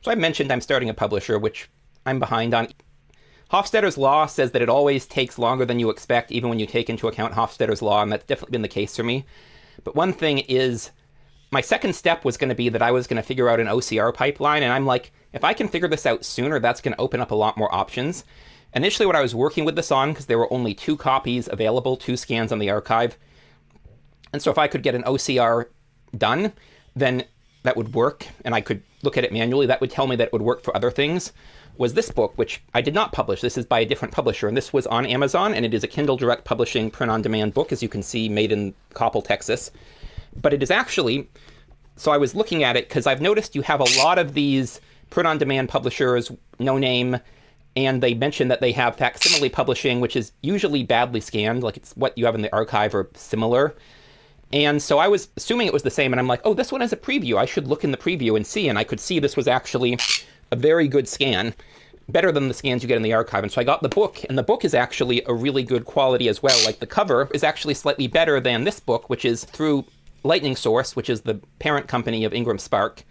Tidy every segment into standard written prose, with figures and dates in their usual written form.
So I mentioned I'm starting a publisher, which I'm behind on. Hofstadter's Law says that it always takes longer than you expect, even when you take into account Hofstadter's Law, and that's definitely been the case for me. But one thing is, my second step was going to be that I was going to figure out an OCR pipeline, and I'm like, if I can figure this out sooner, that's going to open up a lot more options. Initially, what I was working with this on, because there were only 2 copies available, 2 scans on the archive, and so if I could get an OCR done, then that would work, and I could look at it manually. That would tell me that it would work for other things. Was this book, which I did not publish. This is by a different publisher, and this was on Amazon, and it is a Kindle Direct Publishing print-on-demand book, as you can see, made in Coppell, Texas. But it is actually, so I was looking at it, because I've noticed you have a lot of these print-on-demand publishers, no name, and they mention that they have facsimile publishing, which is usually badly scanned, like it's what you have in the archive or similar. And so I was assuming it was the same, and I'm like, oh, this one has a preview. I should look in the preview and see, and I could see this was actually a very good scan, better than the scans you get in the archive. And so I got the book, and the book is actually a really good quality as well. Like, the cover is actually slightly better than this book, which is through Lightning Source, which is the parent company of Ingram Spark,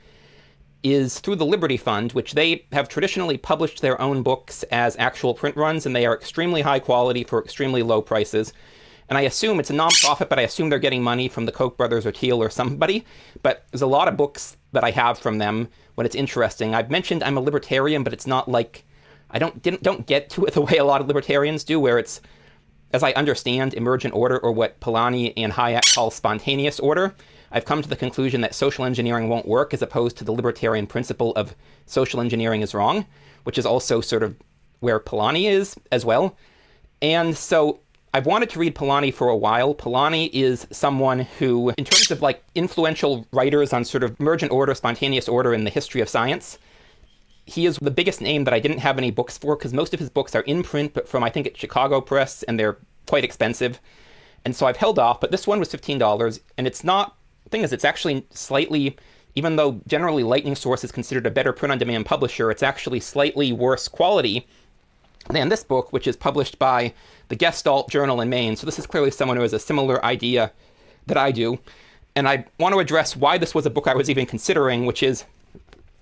is through the Liberty Fund, which they have traditionally published their own books as actual print runs, and they are extremely high quality for extremely low prices. And I assume it's a nonprofit, but I assume they're getting money from the Koch brothers or Thiel or somebody. But there's a lot of books that I have from them when it's interesting. I've mentioned I'm a libertarian, but it's not like I don't get to it the way a lot of libertarians do, where it's, as I understand, emergent order, or what Polanyi and Hayek call spontaneous order. I've come to the conclusion that social engineering won't work, as opposed to the libertarian principle of social engineering is wrong, which is also sort of where Polanyi is as well. And so I've wanted to read Polanyi for a while. Polanyi is someone who, in terms of like influential writers on sort of emergent order, spontaneous order in the history of science, he is the biggest name that I didn't have any books for, because most of his books are in print, but from, I think, it's Chicago Press, and they're quite expensive. And so I've held off, but this one was $15, and it's not, the thing is, it's actually slightly, even though generally Lightning Source is considered a better print-on-demand publisher, it's actually slightly worse quality than this book, which is published by the Gestalt Journal in Maine. So this is clearly someone who has a similar idea that I do. And I want to address why this was a book I was even considering, which is,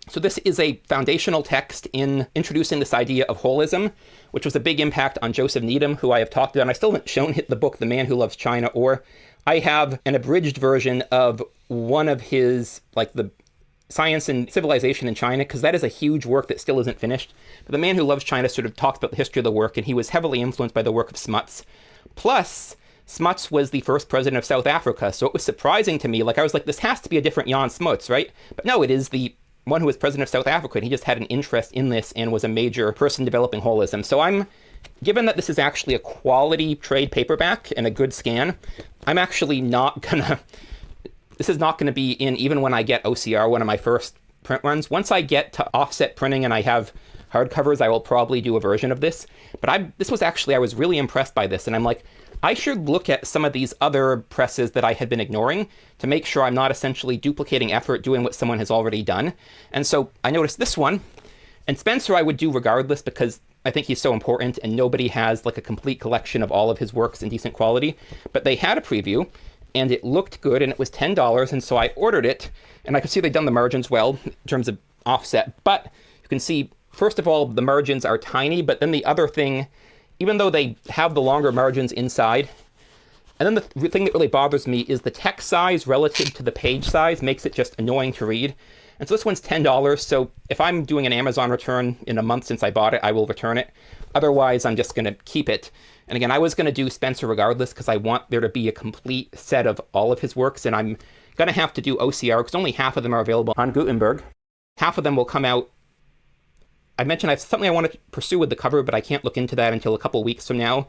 so this is a foundational text in introducing this idea of holism, which was a big impact on Joseph Needham, who I have talked about. And I still haven't shown the book, The Man Who Loves China, or I have an abridged version of one of his, like, the Science and Civilization in China, because that is a huge work that still isn't finished. But The Man Who Loves China sort of talks about the history of the work, and he was heavily influenced by the work of Smuts. Plus, Smuts was the first president of South Africa, so it was surprising to me. Like, I was like, this has to be a different Jan Smuts, right? But no, it is the one who was president of South Africa, and he just had an interest in this and was a major person developing holism. So I'm, given that this is actually a quality trade paperback and a good scan, I'm actually not gonna, this is not going to be in, even when I get OCR, one of my first print runs. Once I get to offset printing and I have hardcovers, I will probably do a version of this. But this was actually, I was really impressed by this. And I'm like, I should look at some of these other presses that I had been ignoring to make sure I'm not essentially duplicating effort doing what someone has already done. And so I noticed this one. And Spencer I would do regardless, because I think he's so important, and nobody has like a complete collection of all of his works in decent quality. But they had a preview, and it looked good, and it was $10, and so I ordered it, and I could see they'd done the margins well in terms of offset. But you can see, first of all, the margins are tiny, but then the other thing, even though they have the longer margins inside, and then the thing that really bothers me is the text size relative to the page size makes it just annoying to read. And so this one's $10, so if I'm doing an Amazon return in a month since I bought it, I will return it. Otherwise, I'm just going to keep it. And again, I was going to do Spencer regardless, because I want there to be a complete set of all of his works, and I'm going to have to do OCR, because only half of them are available on Gutenberg. Half of them will come out. I mentioned I have something I want to pursue with the cover, but I can't look into that until a couple weeks from now.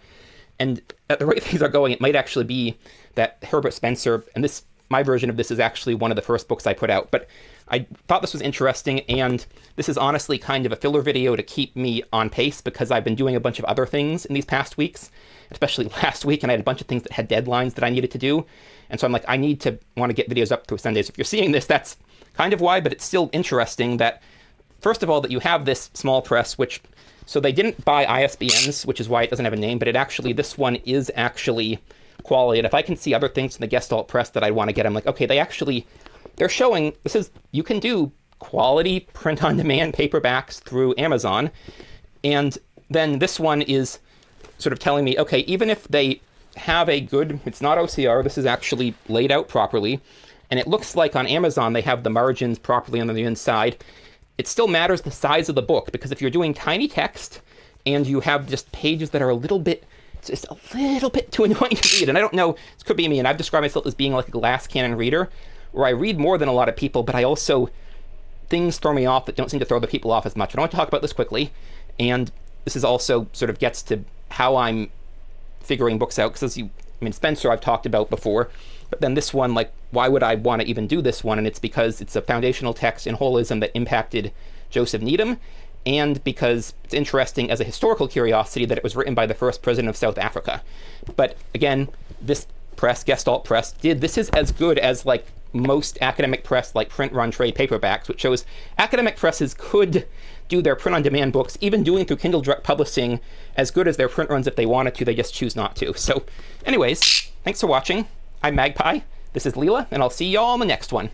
And at the rate things are going, it might actually be that Herbert Spencer, and this, my version of this is actually one of the first books I put out. But I thought this was interesting, and this is honestly kind of a filler video to keep me on pace, because I've been doing a bunch of other things in these past weeks, especially last week, and I had a bunch of things that had deadlines that I needed to do. And so I'm like, I need to want to get videos up through Sundays. If you're seeing this, that's kind of why, but it's still interesting that, first of all, that you have this small press, which, so they didn't buy ISBNs, which is why it doesn't have a name, but it actually, this one is actually quality. And if I can see other things in the Gestalt press that I want to get, I'm like, okay, they're showing, this is, you can do quality print-on-demand paperbacks through Amazon. And then this one is sort of telling me, okay, even if they have a good, it's not OCR, this is actually laid out properly, and it looks like on Amazon they have the margins properly on the inside, it still matters the size of the book, because if you're doing tiny text and you have just pages that are just a little bit too annoying to read, and I don't know, this could be me, and I've described myself as being like a glass cannon reader, where I read more than a lot of people, but I also, things throw me off that don't seem to throw the people off as much. I want to talk about this quickly, and this is also sort of gets to how I'm figuring books out, because Spencer I've talked about before, but then this one, like, why would I want to even do this one? And it's because it's a foundational text in holism that impacted Joseph Needham, and because it's interesting as a historical curiosity that it was written by the first president of South Africa. But again, this press, Gestalt Press, this is as good as like most academic press, like print run trade paperbacks, which shows academic presses could do their print-on-demand books, even doing through Kindle Direct Publishing, as good as their print runs if they wanted to, they just choose not to. So anyways, thanks for watching. I'm Magpie, this is Leela, and I'll see y'all in the next one.